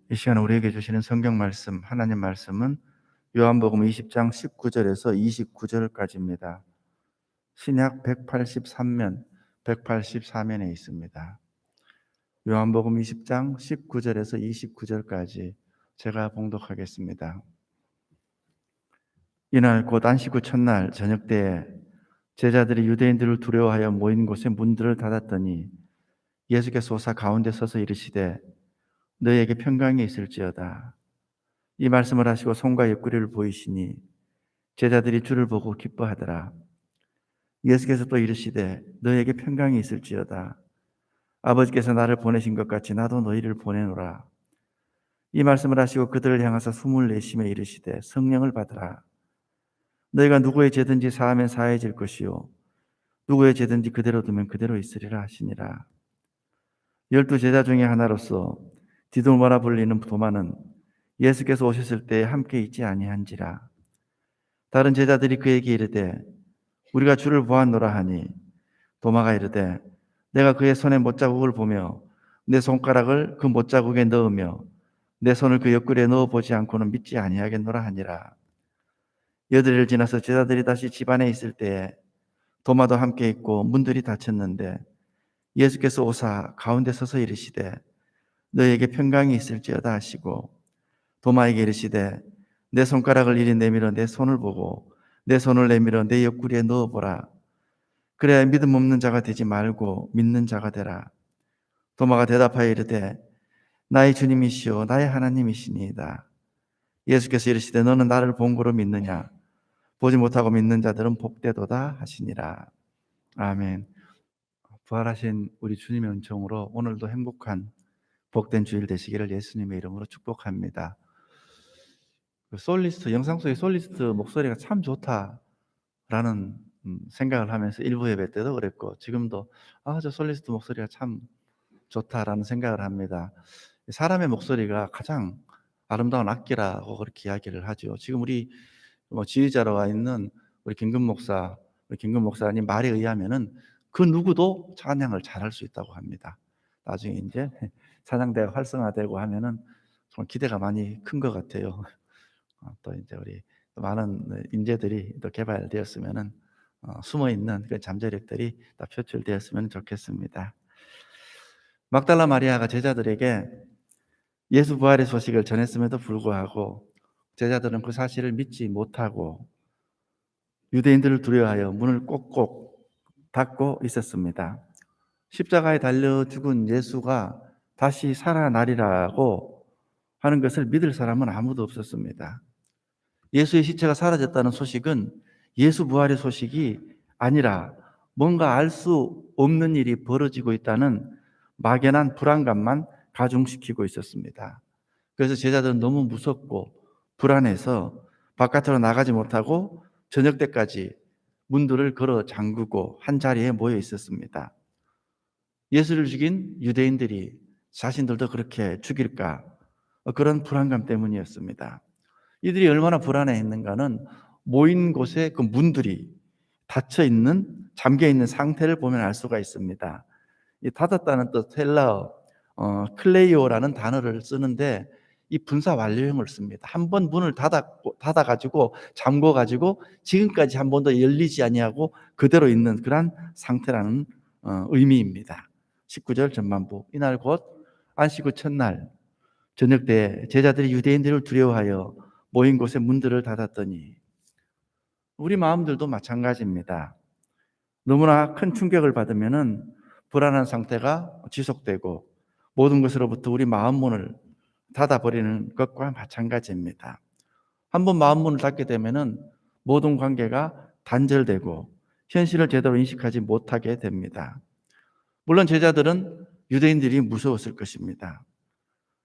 이 시간 우리에게 주시는 성경 말씀, 하나님 말씀은 요한복음 20장 19절에서 29절까지입니다. 신약 183면, 184면에 있습니다. 요한복음 20장 19절에서 29절까지 제가 봉독하겠습니다. 이날 곧 안식 후 첫날 저녁 때에 제자들이 유대인들을 두려워하여 모인 곳에 문들을 닫았더니 예수께서 오사 가운데 서서 이르시되 너희에게 평강이 있을지어다. 이 말씀을 하시고 손과 옆구리를 보이시니 제자들이 주를 보고 기뻐하더라. 예수께서 또 이르시되 너희에게 평강이 있을지어다. 아버지께서 나를 보내신 것 같이 나도 너희를 보내노라. 이 말씀을 하시고 그들을 향하사 숨을 내쉬며 이르시되 성령을 받으라. 너희가 누구의 죄든지 사하면 사해질 것이요 누구의 죄든지 그대로 두면 그대로 있으리라 하시니라. 12 제자 중에 하나로서 디도마라 불리는 도마는 예수께서 오셨을 때에 함께 있지 아니한지라. 다른 제자들이 그에게 이르되 우리가 주를 보았노라 하니 도마가 이르되 내가 그의 손에 못자국을 보며 내 손가락을 그 못자국에 넣으며 내 손을 그 옆구리에 넣어보지 않고는 믿지 아니하겠노라 하니라. 여드레를 지나서 제자들이 다시 집 안에 있을 때에 도마도 함께 있고 문들이 닫혔는데 예수께서 오사 가운데 서서 이르시되 너희에게 평강이 있을지어다 하시고 도마에게 이르시되 내 손가락을 이리 내밀어 내 손을 보고 내 손을 내밀어 내 옆구리에 넣어보라. 그래야 믿음 없는 자가 되지 말고 믿는 자가 되라. 도마가 대답하여 이르되 나의 주님이시오 나의 하나님이시니이다. 예수께서 이르시되 너는 나를 본 거로 믿느냐? 보지 못하고 믿는 자들은 복되도다 하시니라. 아멘. 부활하신 우리 주님의 은총으로 오늘도 행복한 복된 주일 되시기를 예수님의 이름으로 축복합니다. 솔리스트, 영상 속의 솔리스트 목소리가 참 좋다라는 생각을 하면서 일부 예배 때도 그랬고 지금도 저 솔리스트 목소리가 참 좋다라는 생각을 합니다. 사람의 목소리가 가장 아름다운 악기라고 그렇게 이야기를 하죠. 지금 우리 지휘자로 와 있는 우리 김근 목사님 말에 의하면은 그 누구도 찬양을 잘할 수 있다고 합니다. 나중에 이제 찬양대가 활성화되고 하면은 정말 기대가 많이 큰 것 같아요. 또 이제 우리 많은 인재들이 또 개발되었으면은 숨어 있는 그 잠재력들이 다 표출되었으면 좋겠습니다. 막달라 마리아가 제자들에게 예수 부활의 소식을 전했음에도 불구하고 제자들은 그 사실을 믿지 못하고 유대인들을 두려워하여 문을 꼭꼭 닫고 있었습니다. 십자가에 달려 죽은 예수가 다시 살아나리라고 하는 것을 믿을 사람은 아무도 없었습니다. 예수의 시체가 사라졌다는 소식은 예수 부활의 소식이 아니라 뭔가 알 수 없는 일이 벌어지고 있다는 막연한 불안감만 가중시키고 있었습니다. 그래서 제자들은 너무 무섭고 불안해서 바깥으로 나가지 못하고 저녁 때까지 문들을 걸어 잠그고 한 자리에 모여 있었습니다. 예수를 죽인 유대인들이 자신들도 그렇게 죽일까? 그런 불안감 때문이었습니다. 이들이 얼마나 불안해했는가는 모인 곳에 그 문들이 닫혀 있는, 잠겨 있는 상태를 보면 알 수가 있습니다. 이 닫았다는 뜻, 헬라어 클레이오라는 단어를 쓰는데 이 분사 완료형을 씁니다. 한 번 문을 닫아가지고 잠궈가지고 지금까지 한 번도 열리지 아니하고 그대로 있는 그런 상태라는 의미입니다. 19절 전반부. 이날 곧 안식 후 첫날 저녁 때 제자들이 유대인들을 두려워하여 모인 곳에 문들을 닫았더니 우리 마음들도 마찬가지입니다. 너무나 큰 충격을 받으면은 불안한 상태가 지속되고 모든 것으로부터 우리 마음 문을 닫아버리는 것과 마찬가지입니다. 한번 마음 문을 닫게 되면은 모든 관계가 단절되고 현실을 제대로 인식하지 못하게 됩니다. 물론 제자들은 유대인들이 무서웠을 것입니다.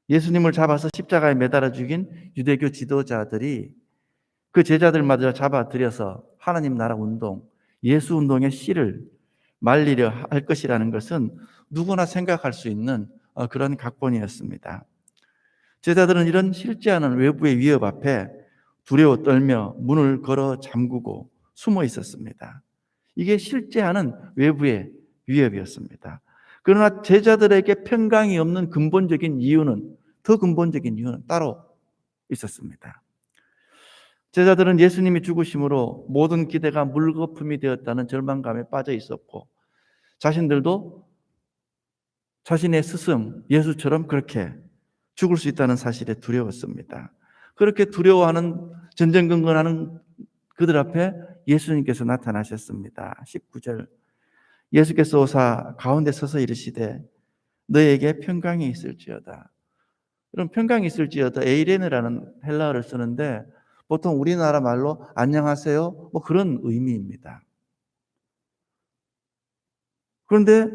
예수님을 잡아서 십자가에 매달아 죽인 유대교 지도자들이 그 제자들마저 잡아들여서 하나님 나라 운동, 예수 운동의 씨를 말리려 할 것이라는 것은 누구나 생각할 수 있는 그런 각본이었습니다. 제자들은 이런 실지 않은 외부의 위협 앞에 두려워 떨며 문을 걸어 잠그고 숨어 있었습니다. 이게 실지 않은 외부의 위협이었습니다. 그러나 제자들에게 평강이 없는 근본적인 이유는 더 근본적인 이유는 따로 있었습니다. 제자들은 예수님이 죽으심으로 모든 기대가 물거품이 되었다는 절망감에 빠져 있었고, 자신들도 자신의 스승 예수처럼 그렇게 죽을 수 있다는 사실에 두려웠습니다. 그렇게 두려워하는, 전전긍긍하는 그들 앞에 예수님께서 나타나셨습니다. 19절, 예수께서 오사 가운데 서서 이르시되 너에게 평강이 있을지어다. 그럼 평강이 있을지어다, 에이레네라는 헬라어를 쓰는데 보통 우리나라 말로 안녕하세요 뭐 그런 의미입니다. 그런데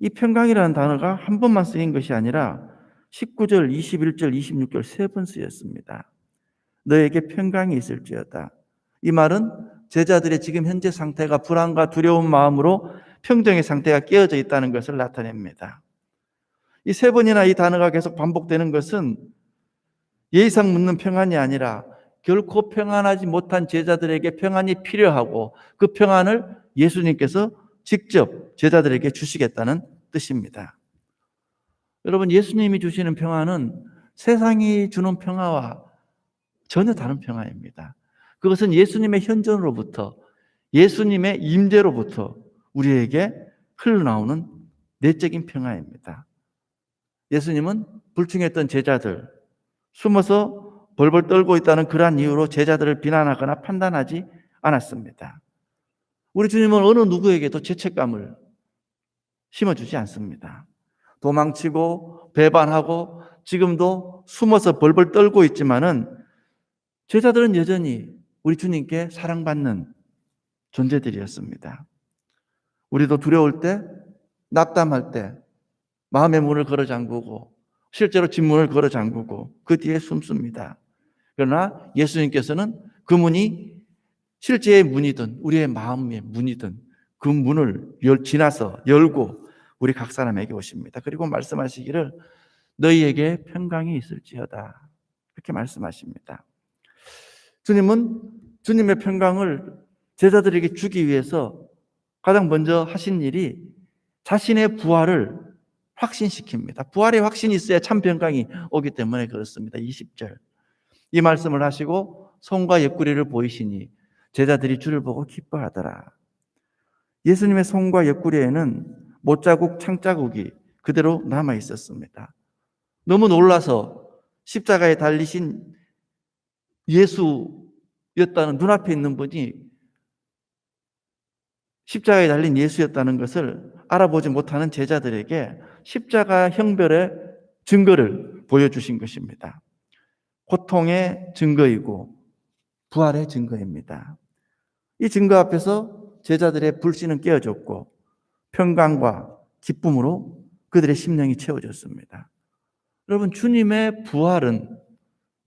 이 평강이라는 단어가 한 번만 쓰인 것이 아니라 19절, 21절, 26절 세 번 쓰였습니다. 너에게 평강이 있을지어다. 이 말은 제자들의 지금 현재 상태가 불안과 두려운 마음으로 평정의 상태가 깨어져 있다는 것을 나타냅니다. 이 세 번이나 이 단어가 계속 반복되는 것은 예의상 묻는 평안이 아니라 결코 평안하지 못한 제자들에게 평안이 필요하고 그 평안을 예수님께서 직접 제자들에게 주시겠다는 뜻입니다. 여러분, 예수님이 주시는 평안은 세상이 주는 평화와 전혀 다른 평안입니다. 그것은 예수님의 현존으로부터, 예수님의 임재로부터 우리에게 흘러나오는 내적인 평화입니다. 예수님은 불충했던 제자들, 숨어서 벌벌 떨고 있다는 그러한 이유로 제자들을 비난하거나 판단하지 않았습니다. 우리 주님은 어느 누구에게도 죄책감을 심어주지 않습니다. 도망치고 배반하고 지금도 숨어서 벌벌 떨고 있지만은 제자들은 여전히 우리 주님께 사랑받는 존재들이었습니다. 우리도 두려울 때, 낙담할 때 마음의 문을 걸어 잠그고 실제로 뒷문을 걸어 잠그고 그 뒤에 숨습니다. 그러나 예수님께서는 그 문이 실제의 문이든 우리의 마음의 문이든 그 문을 지나서 열고 우리 각 사람에게 오십니다. 그리고 말씀하시기를 너희에게 평강이 있을지어다, 그렇게 말씀하십니다. 주님은 주님의 평강을 제자들에게 주기 위해서 가장 먼저 하신 일이 자신의 부활을 확신시킵니다. 부활의 확신이 있어야 참 평강이 오기 때문에 그렇습니다. 20절, 이 말씀을 하시고 손과 옆구리를 보이시니 제자들이 주를 보고 기뻐하더라. 예수님의 손과 옆구리에는 못자국, 창자국이 그대로 남아 있었습니다. 너무 놀라서 십자가에 달리신 예수였다는, 눈앞에 있는 분이 십자가에 달린 예수였다는 것을 알아보지 못하는 제자들에게 십자가 형별의 증거를 보여주신 것입니다. 고통의 증거이고 부활의 증거입니다. 이 증거 앞에서 제자들의 불신은 깨어졌고 평강과 기쁨으로 그들의 심령이 채워졌습니다. 여러분, 주님의 부활은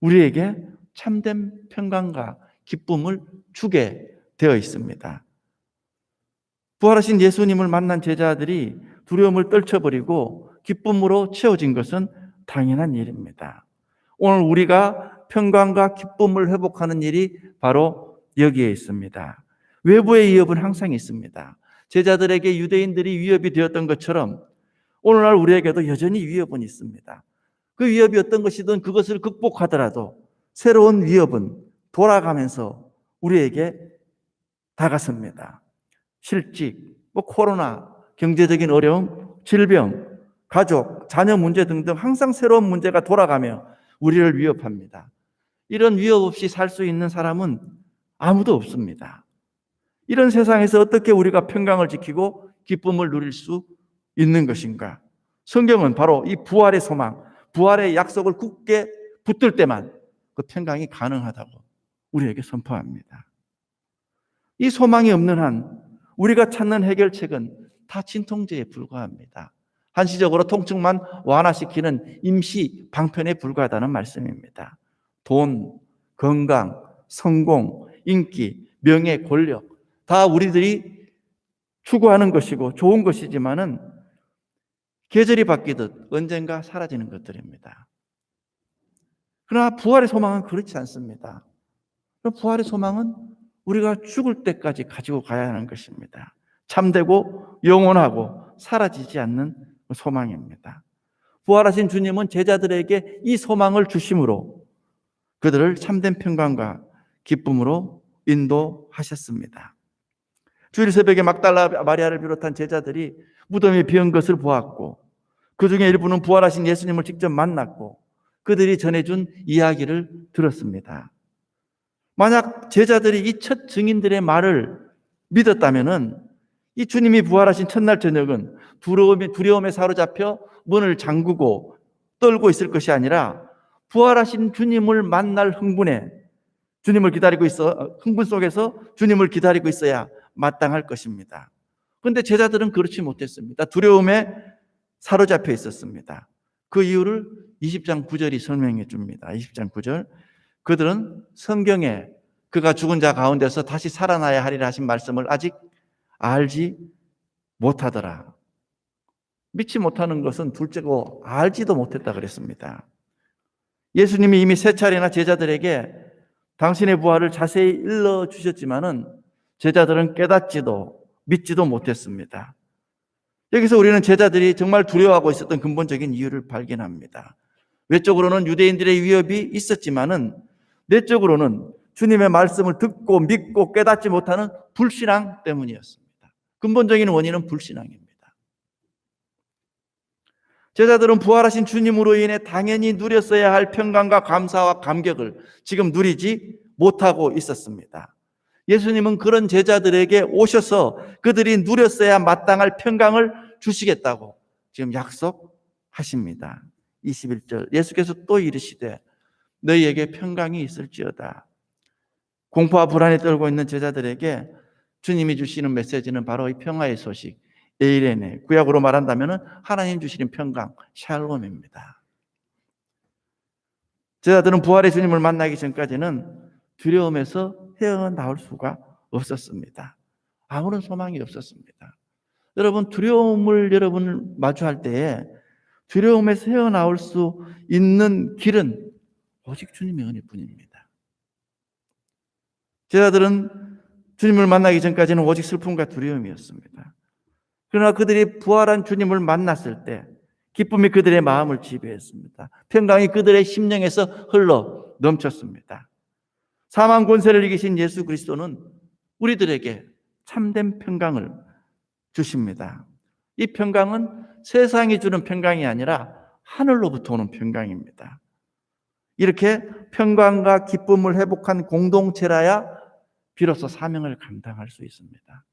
우리에게 참된 평강과 기쁨을 주게 되어 있습니다. 부활하신 예수님을 만난 제자들이 두려움을 떨쳐버리고 기쁨으로 채워진 것은 당연한 일입니다. 오늘 우리가 평강과 기쁨을 회복하는 일이 바로 여기에 있습니다. 외부의 위협은 항상 있습니다. 제자들에게 유대인들이 위협이 되었던 것처럼 오늘날 우리에게도 여전히 위협은 있습니다. 그 위협이 어떤 것이든 그것을 극복하더라도 새로운 위협은 돌아가면서 우리에게 다가섭니다. 실직, 코로나, 경제적인 어려움, 질병, 가족, 자녀 문제 등등 항상 새로운 문제가 돌아가며 우리를 위협합니다. 이런 위협 없이 살 수 있는 사람은 아무도 없습니다. 이런 세상에서 어떻게 우리가 평강을 지키고 기쁨을 누릴 수 있는 것인가? 성경은 바로 이 부활의 소망, 부활의 약속을 굳게 붙들 때만 그 평강이 가능하다고 우리에게 선포합니다. 이 소망이 없는 한 우리가 찾는 해결책은 다 진통제에 불과합니다. 한시적으로 통증만 완화시키는 임시 방편에 불과하다는 말씀입니다. 돈, 건강, 성공, 인기, 명예, 권력 다 우리들이 추구하는 것이고 좋은 것이지만은 계절이 바뀌듯 언젠가 사라지는 것들입니다. 그러나 부활의 소망은 그렇지 않습니다. 부활의 소망은 우리가 죽을 때까지 가지고 가야 하는 것입니다. 참되고 영원하고 사라지지 않는 소망입니다. 부활하신 주님은 제자들에게 이 소망을 주심으로 그들을 참된 평강과 기쁨으로 인도하셨습니다. 주일 새벽에 막달라 마리아를 비롯한 제자들이 무덤이 비은 것을 보았고, 그 중에 일부는 부활하신 예수님을 직접 만났고 그들이 전해준 이야기를 들었습니다. 만약 제자들이 이 첫 증인들의 말을 믿었다면 이 주님이 부활하신 첫날 저녁은 두려움에 사로잡혀 문을 잠그고 떨고 있을 것이 아니라 부활하신 주님을 만날 흥분에 주님을 기다리고 있어 흥분 속에서 주님을 기다리고 있어야 마땅할 것입니다. 그런데 제자들은 그렇지 못했습니다. 두려움에 사로잡혀 있었습니다. 그 이유를 20장 9절이 설명해 줍니다. 20장 9절. 그들은 성경에 그가 죽은 자 가운데서 다시 살아나야 하리라 하신 말씀을 아직 알지 못하더라. 믿지 못하는 것은 둘째고 알지도 못했다 그랬습니다. 예수님이 이미 세 차례나 제자들에게 당신의 부활을 자세히 일러주셨지만은 제자들은 깨닫지도 믿지도 못했습니다. 여기서 우리는 제자들이 정말 두려워하고 있었던 근본적인 이유를 발견합니다. 외적으로는 유대인들의 위협이 있었지만은 내적으로는 주님의 말씀을 듣고 믿고 깨닫지 못하는 불신앙 때문이었습니다. 근본적인 원인은 불신앙입니다. 제자들은 부활하신 주님으로 인해 당연히 누렸어야 할 평강과 감사와 감격을 지금 누리지 못하고 있었습니다. 예수님은 그런 제자들에게 오셔서 그들이 누렸어야 마땅할 평강을 주시겠다고 지금 약속하십니다. 21절 예수께서 또 이르시되 너희에게 평강이 있을지어다. 공포와 불안에 떨고 있는 제자들에게 주님이 주시는 메시지는 바로 이 평화의 소식, 에이레네, 구약으로 말한다면 하나님 주시는 평강, 샬롬입니다. 제자들은 부활의 주님을 만나기 전까지는 두려움에서 헤어나올 수가 없었습니다. 아무런 소망이 없었습니다. 여러분, 두려움을 여러분을 마주할 때에 두려움에서 헤어나올 수 있는 길은 오직 주님의 은혜뿐입니다. 제자들은 주님을 만나기 전까지는 오직 슬픔과 두려움이었습니다. 그러나 그들이 부활한 주님을 만났을 때 기쁨이 그들의 마음을 지배했습니다. 평강이 그들의 심령에서 흘러 넘쳤습니다. 사망 권세를 이기신 예수 그리스도는 우리들에게 참된 평강을 주십니다. 이 평강은 세상이 주는 평강이 아니라 하늘로부터 오는 평강입니다. 이렇게 평강과 기쁨을 회복한 공동체라야 비로소 사명을 감당할 수 있습니다.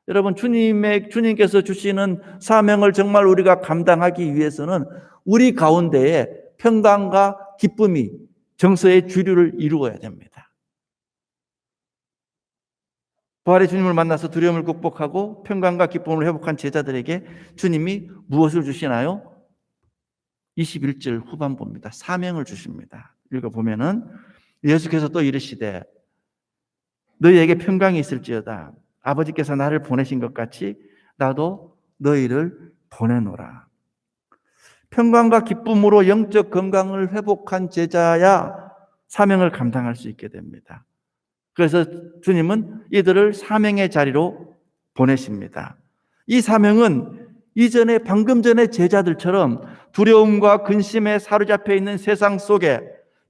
여러분, 주님께서 주시는 사명을 정말 우리가 감당하기 위해서는 우리 가운데에 평강과 기쁨이 정서의 주류를 이루어야 됩니다. 부활의 주님을 만나서 두려움을 극복하고 평강과 기쁨을 회복한 제자들에게 주님이 무엇을 주시나요? 21절 후반부입니다. 사명을 주십니다. 읽어보면은 예수께서 또 이르시되 너희에게 평강이 있을지어다. 아버지께서 나를 보내신 것 같이 나도 너희를 보내노라. 평강과 기쁨으로 영적 건강을 회복한 제자야 사명을 감당할 수 있게 됩니다. 그래서 주님은 이들을 사명의 자리로 보내십니다. 이 사명은 이전에 방금 전에 제자들처럼 두려움과 근심에 사로잡혀 있는 세상 속에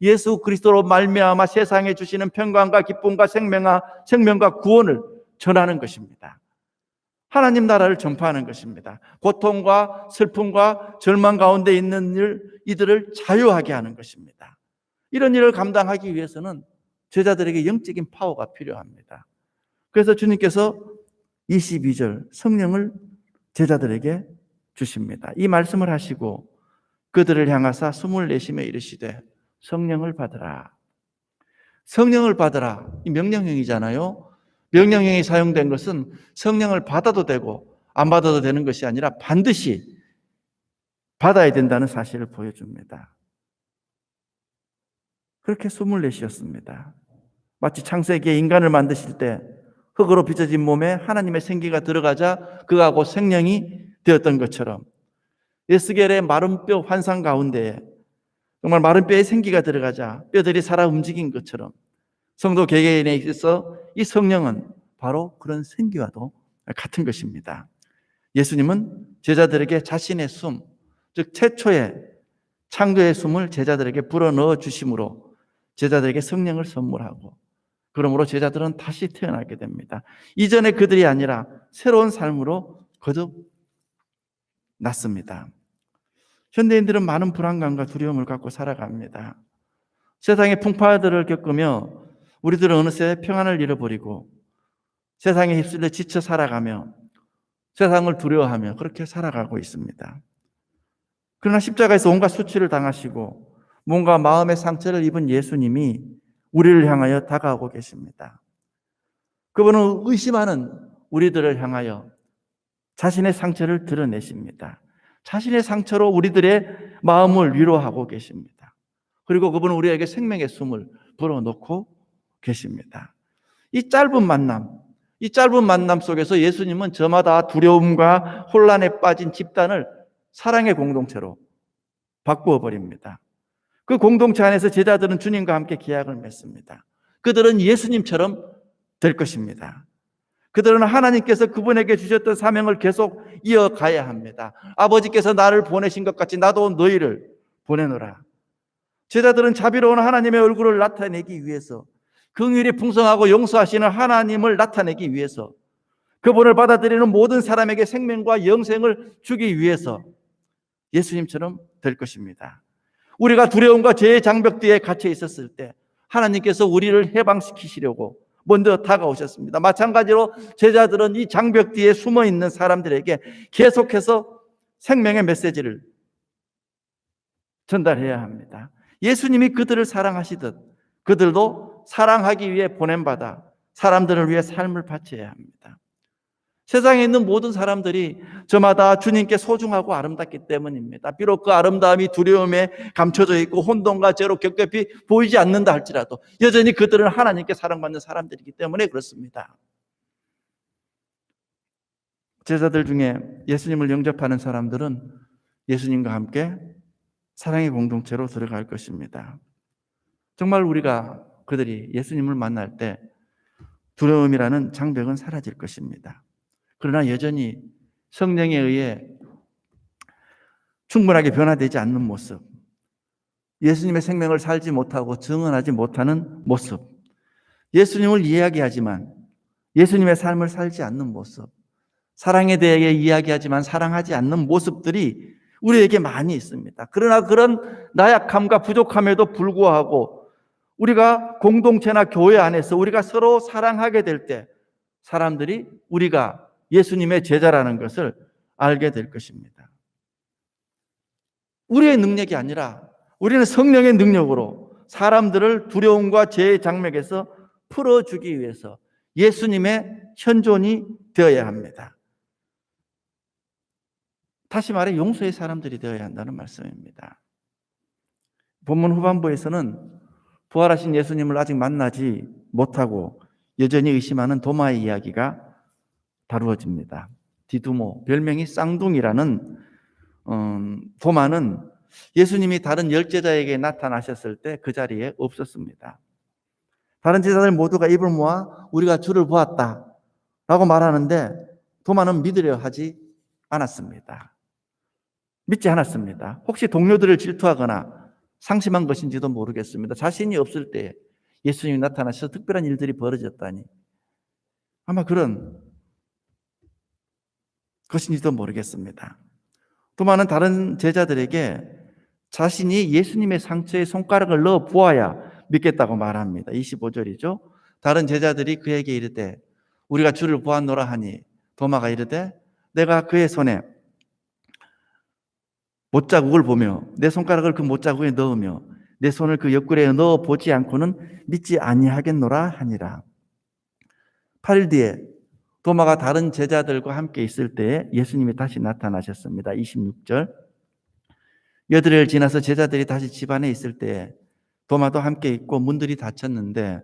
예수 그리스도로 말미암아 세상에 주시는 평강과 기쁨과 생명과 구원을 전하는 것입니다. 하나님 나라를 전파하는 것입니다. 고통과 슬픔과 절망 가운데 있는 이들을 자유하게 하는 것입니다. 이런 일을 감당하기 위해서는 제자들에게 영적인 파워가 필요합니다. 그래서 주님께서 22절 성령을 제자들에게 주십니다. 이 말씀을 하시고 그들을 향하사 숨을 내쉬며 이르시되 성령을 받으라. 성령을 받으라. 이 명령형이잖아요. 명령형이 사용된 것은 성령을 받아도 되고 안 받아도 되는 것이 아니라 반드시 받아야 된다는 사실을 보여줍니다. 그렇게 숨을 내쉬었습니다. 마치 창세기에 인간을 만드실 때 흙으로 빚어진 몸에 하나님의 생기가 들어가자 그가 곧 생명이 되었던 것처럼 에스겔의 마른 뼈 환상 가운데에 정말 마른 뼈에 생기가 들어가자 뼈들이 살아 움직인 것처럼 성도 개개인에 있어서 이 성령은 바로 그런 생기와도 같은 것입니다. 예수님은 제자들에게 자신의 숨, 즉 최초의 창조의 숨을 제자들에게 불어넣어 주심으로 제자들에게 성령을 선물하고, 그러므로 제자들은 다시 태어나게 됩니다. 이전에 그들이 아니라 새로운 삶으로 거듭났습니다. 현대인들은 많은 불안감과 두려움을 갖고 살아갑니다. 세상의 풍파들을 겪으며 우리들은 어느새 평안을 잃어버리고 세상에 휩쓸려 지쳐 살아가며 세상을 두려워하며 그렇게 살아가고 있습니다. 그러나 십자가에서 온갖 수치를 당하시고 뭔가 마음의 상처를 입은 예수님이 우리를 향하여 다가오고 계십니다. 그분은 의심하는 우리들을 향하여 자신의 상처를 드러내십니다. 자신의 상처로 우리들의 마음을 위로하고 계십니다. 그리고 그분은 우리에게 생명의 숨을 불어넣고 계십니다. 이 짧은 만남 속에서 예수님은 저마다 두려움과 혼란에 빠진 집단을 사랑의 공동체로 바꾸어 버립니다. 그 공동체 안에서 제자들은 주님과 함께 계약을 맺습니다. 그들은 예수님처럼 될 것입니다. 그들은 하나님께서 그분에게 주셨던 사명을 계속 이어가야 합니다. 아버지께서 나를 보내신 것 같이 나도 너희를 보내노라. 제자들은 자비로운 하나님의 얼굴을 나타내기 위해서, 긍휼이 풍성하고 용서하시는 하나님을 나타내기 위해서, 그분을 받아들이는 모든 사람에게 생명과 영생을 주기 위해서 예수님처럼 될 것입니다. 우리가 두려움과 죄의 장벽 뒤에 갇혀 있었을 때 하나님께서 우리를 해방시키시려고 먼저 다가오셨습니다. 마찬가지로 제자들은 이 장벽 뒤에 숨어 있는 사람들에게 계속해서 생명의 메시지를 전달해야 합니다. 예수님이 그들을 사랑하시듯 그들도 사랑하기 위해 보냄받아 사람들을 위해 삶을 바쳐야 합니다. 세상에 있는 모든 사람들이 저마다 주님께 소중하고 아름답기 때문입니다. 비록 그 아름다움이 두려움에 감춰져 있고 혼돈과 죄로 겹겹이 보이지 않는다 할지라도 여전히 그들은 하나님께 사랑받는 사람들이기 때문에 그렇습니다. 제자들 중에 예수님을 영접하는 사람들은 예수님과 함께 사랑의 공동체로 들어갈 것입니다. 정말 그들이 예수님을 만날 때 두려움이라는 장벽은 사라질 것입니다. 그러나 여전히 성령에 의해 충분하게 변화되지 않는 모습, 예수님의 생명을 살지 못하고 증언하지 못하는 모습, 예수님을 이야기하지만 예수님의 삶을 살지 않는 모습, 사랑에 대해 이야기하지만 사랑하지 않는 모습들이 우리에게 많이 있습니다. 그러나 그런 나약함과 부족함에도 불구하고 우리가 공동체나 교회 안에서 우리가 서로 사랑하게 될 때 사람들이 우리가 예수님의 제자라는 것을 알게 될 것입니다. 우리의 능력이 아니라 우리는 성령의 능력으로 사람들을 두려움과 죄의 장벽에서 풀어주기 위해서 예수님의 현존이 되어야 합니다. 다시 말해 용서의 사람들이 되어야 한다는 말씀입니다. 본문 후반부에서는 부활하신 예수님을 아직 만나지 못하고 여전히 의심하는 도마의 이야기가 다루어집니다. 디두모, 별명이 쌍둥이라는 도마는 예수님이 다른 10제자에게 나타나셨을 때 그 자리에 없었습니다. 다른 제자들 모두가 입을 모아 우리가 주를 보았다 라고 말하는데 도마는 믿으려 하지 않았습니다. 믿지 않았습니다. 혹시 동료들을 질투하거나 상심한 것인지도 모르겠습니다. 자신이 없을 때 예수님이 나타나셔서 특별한 일들이 벌어졌다니 아마 그런 것인지도 모르겠습니다. 도마는 다른 제자들에게 자신이 예수님의 상처에 손가락을 넣어 보아야 믿겠다고 말합니다. 25절이죠. 다른 제자들이 그에게 이르되 우리가 주를 보았노라 하니 도마가 이르되 내가 그의 손에 못자국을 보며 내 손가락을 그 못자국에 넣으며 내 손을 그 옆구리에 넣어 보지 않고는 믿지 아니하겠노라 하니라. 8일 뒤에 도마가 다른 제자들과 함께 있을 때에 예수님이 다시 나타나셨습니다. 26절. 여드레를 지나서 제자들이 다시 집안에 있을 때에 도마도 함께 있고 문들이 닫혔는데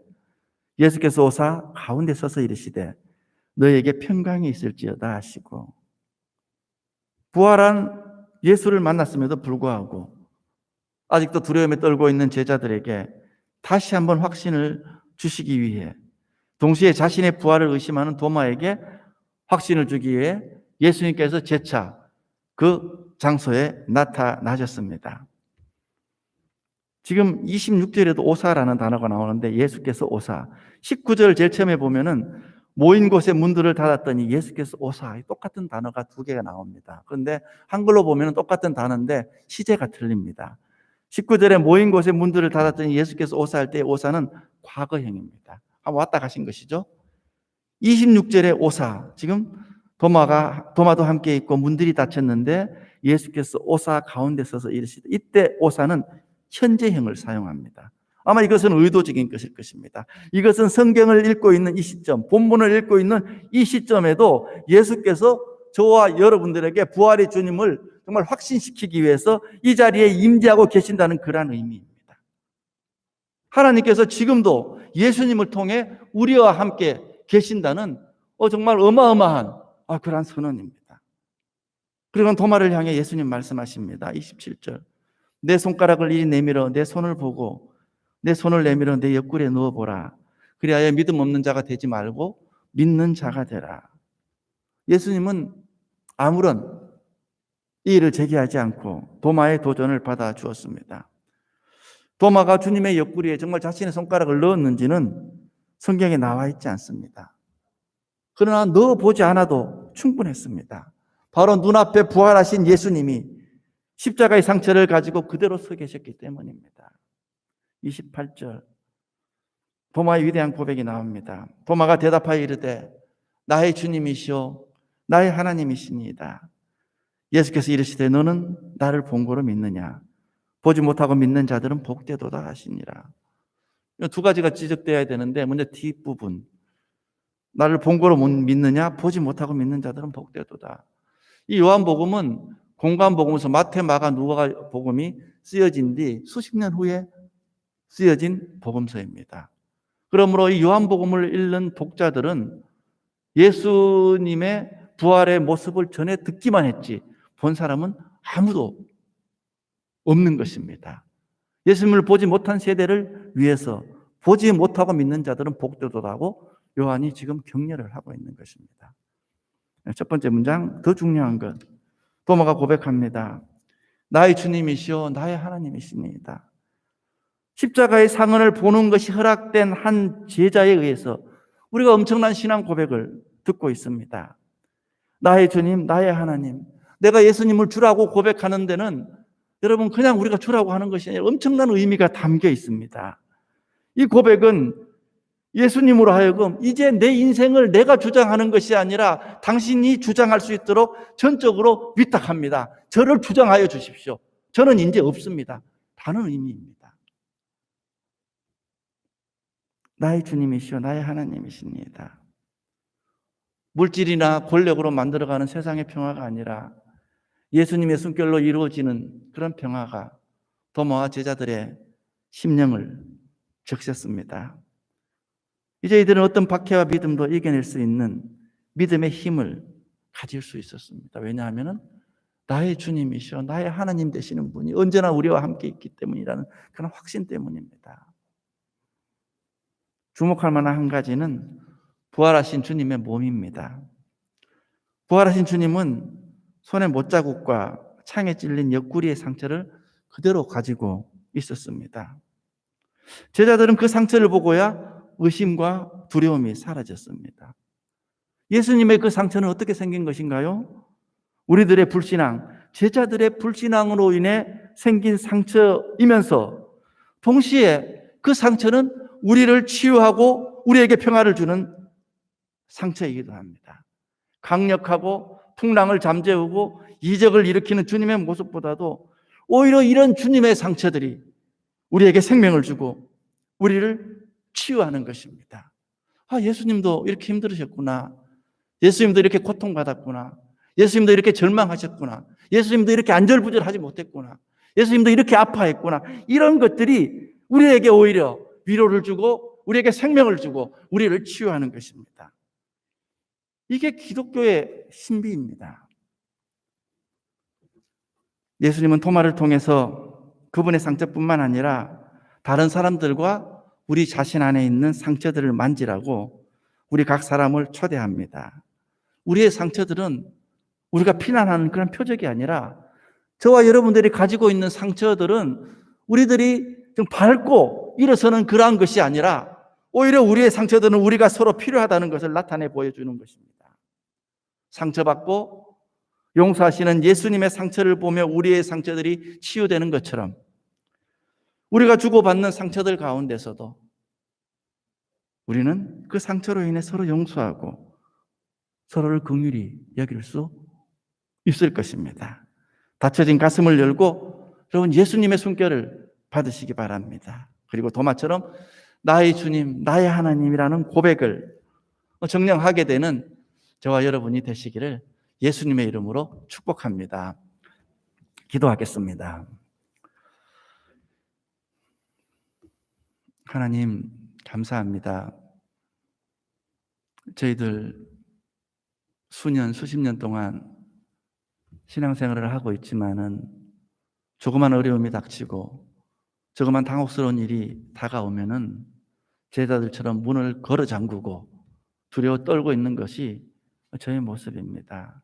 예수께서 오사 가운데 서서 이르시되 너희에게 평강이 있을지어다 하시고, 부활한 예수를 만났음에도 불구하고 아직도 두려움에 떨고 있는 제자들에게 다시 한번 확신을 주시기 위해 동시에 자신의 부활을 의심하는 도마에게 확신을 주기 위해 예수님께서 재차 그 장소에 나타나셨습니다. 지금 26절에도 오사라는 단어가 나오는데 예수께서 오사. 19절 제일 처음에 보면은 모인 곳에 문들을 닫았더니 예수께서 오사. 똑같은 단어가 두 개가 나옵니다. 그런데 한글로 보면 똑같은 단어인데 시제가 틀립니다. 19절에 모인 곳에 문들을 닫았더니 예수께서 오사 할 때 오사는 과거형입니다. 한번 왔다 가신 것이죠. 26절에 오사. 지금 도마도 함께 있고 문들이 닫혔는데 예수께서 오사 가운데 서서 이르시되, 이때 오사는 현재형을 사용합니다. 아마 이것은 의도적인 것일 것입니다. 이것은 성경을 읽고 있는 이 시점, 본문을 읽고 있는 이 시점에도 예수께서 저와 여러분들에게 부활의 주님을 정말 확신시키기 위해서 이 자리에 임재하고 계신다는 그런 의미입니다. 하나님께서 지금도 예수님을 통해 우리와 함께 계신다는 정말 어마어마한 그러한 선언입니다. 그리고 도마를 향해 예수님 말씀하십니다. 27절. 내 손가락을 이리 내밀어 내 손을 보고 내 손을 내밀어 내 옆구리에 넣어보라. 그리하여 믿음 없는 자가 되지 말고 믿는 자가 되라. 예수님은 아무런 이의를 제기하지 않고 도마의 도전을 받아 주었습니다. 도마가 주님의 옆구리에 정말 자신의 손가락을 넣었는지는 성경에 나와 있지 않습니다. 그러나 넣어보지 않아도 충분했습니다. 바로 눈앞에 부활하신 예수님이 십자가의 상처를 가지고 그대로 서 계셨기 때문입니다. 28절 도마의 위대한 고백이 나옵니다. 도마가 대답하여 이르되 나의 주님이시오 나의 하나님이시니이다. 예수께서 이르시되 너는 나를 본고로 믿느냐? 보지 못하고 믿는 자들은 복되도다 하시니라. 두 가지가 지적되어야 되는데 먼저 뒷부분, 나를 본고로 믿느냐? 보지 못하고 믿는 자들은 복되도다. 이 요한복음은 공관복음에서 마태, 마가, 누가 복음이 쓰여진 뒤 수십 년 후에 쓰여진 복음서입니다. 그러므로 이 요한복음을 읽는 독자들은 예수님의 부활의 모습을 전에 듣기만 했지 본 사람은 아무도 없는 것입니다. 예수님을 보지 못한 세대를 위해서 보지 못하고 믿는 자들은 복되도다고 요한이 지금 격려를 하고 있는 것입니다. 첫 번째 문장, 더 중요한 것. 도마가 고백합니다. 나의 주님이시오 나의 하나님이시니이다. 십자가의 상흔을 보는 것이 허락된 한 제자에 의해서 우리가 엄청난 신앙 고백을 듣고 있습니다. 나의 주님, 나의 하나님. 내가 예수님을 주라고 고백하는 데는 여러분 그냥 우리가 주라고 하는 것이 아니라 엄청난 의미가 담겨 있습니다. 이 고백은 예수님으로 하여금 이제 내 인생을 내가 주장하는 것이 아니라 당신이 주장할 수 있도록 전적으로 위탁합니다. 저를 주장하여 주십시오. 저는 이제 없습니다. 다른 의미입니다. 나의 주님이시오 나의 하나님이십니다. 물질이나 권력으로 만들어가는 세상의 평화가 아니라 예수님의 숨결로 이루어지는 그런 평화가 도마와 제자들의 심령을 적셨습니다. 이제 이들은 어떤 박해와 믿음도 이겨낼 수 있는 믿음의 힘을 가질 수 있었습니다. 왜냐하면 나의 주님이시오 나의 하나님 되시는 분이 언제나 우리와 함께 있기 때문이라는 그런 확신 때문입니다. 주목할 만한 한 가지는 부활하신 주님의 몸입니다. 부활하신 주님은 손에 못자국과 창에 찔린 옆구리의 상처를 그대로 가지고 있었습니다. 제자들은 그 상처를 보고야 의심과 두려움이 사라졌습니다. 예수님의 그 상처는 어떻게 생긴 것인가요? 우리들의 불신앙, 제자들의 불신앙으로 인해 생긴 상처이면서 동시에 그 상처는 우리를 치유하고 우리에게 평화를 주는 상처이기도 합니다. 강력하고 풍랑을 잠재우고 이적을 일으키는 주님의 모습보다도 오히려 이런 주님의 상처들이 우리에게 생명을 주고 우리를 치유하는 것입니다. 예수님도 이렇게 힘들으셨구나. 예수님도 이렇게 고통받았구나. 예수님도 이렇게 절망하셨구나. 예수님도 이렇게 안절부절하지 못했구나. 예수님도 이렇게 아파했구나. 이런 것들이 우리에게 오히려 위로를 주고 우리에게 생명을 주고 우리를 치유하는 것입니다. 이게 기독교의 신비입니다. 예수님은 토마를 통해서 그분의 상처뿐만 아니라 다른 사람들과 우리 자신 안에 있는 상처들을 만지라고 우리 각 사람을 초대합니다. 우리의 상처들은 우리가 피난하는 그런 표적이 아니라 저와 여러분들이 가지고 있는 상처들은 우리들이 좀 밟고 일어서는 그러한 것이 아니라 오히려 우리의 상처들은 우리가 서로 필요하다는 것을 나타내 보여주는 것입니다. 상처받고 용서하시는 예수님의 상처를 보며 우리의 상처들이 치유되는 것처럼 우리가 주고받는 상처들 가운데서도 우리는 그 상처로 인해 서로 용서하고 서로를 긍휼히 여길 수 있을 것입니다. 닫혀진 가슴을 열고 여러분 예수님의 숨결을 받으시기 바랍니다. 그리고 도마처럼 나의 주님, 나의 하나님이라는 고백을 정령하게 되는 저와 여러분이 되시기를 예수님의 이름으로 축복합니다. 기도하겠습니다. 하나님 감사합니다. 저희들 수년, 수십 년 동안 신앙생활을 하고 있지만은 조그만 어려움이 닥치고 조그만 당혹스러운 일이 다가오면은 제자들처럼 문을 걸어 잠그고 두려워 떨고 있는 것이 저의 모습입니다.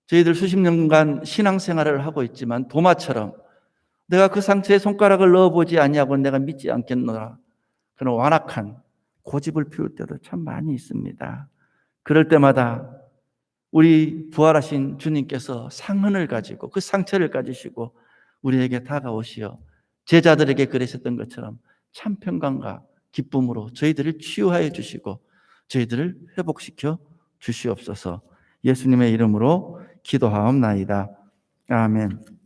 저희들 수십 년간 신앙생활을 하고 있지만 도마처럼 내가 그 상처에 손가락을 넣어보지 아니하고 내가 믿지 않겠노라 그런 완악한 고집을 피울 때도 참 많이 있습니다. 그럴 때마다 우리 부활하신 주님께서 상흔을 가지고 그 상처를 가지시고 우리에게 다가오시어 제자들에게 그러셨던 것처럼 참 평강과 기쁨으로 저희들을 치유하여 주시고 저희들을 회복시켜 주시옵소서. 예수님의 이름으로 기도하옵나이다. 아멘.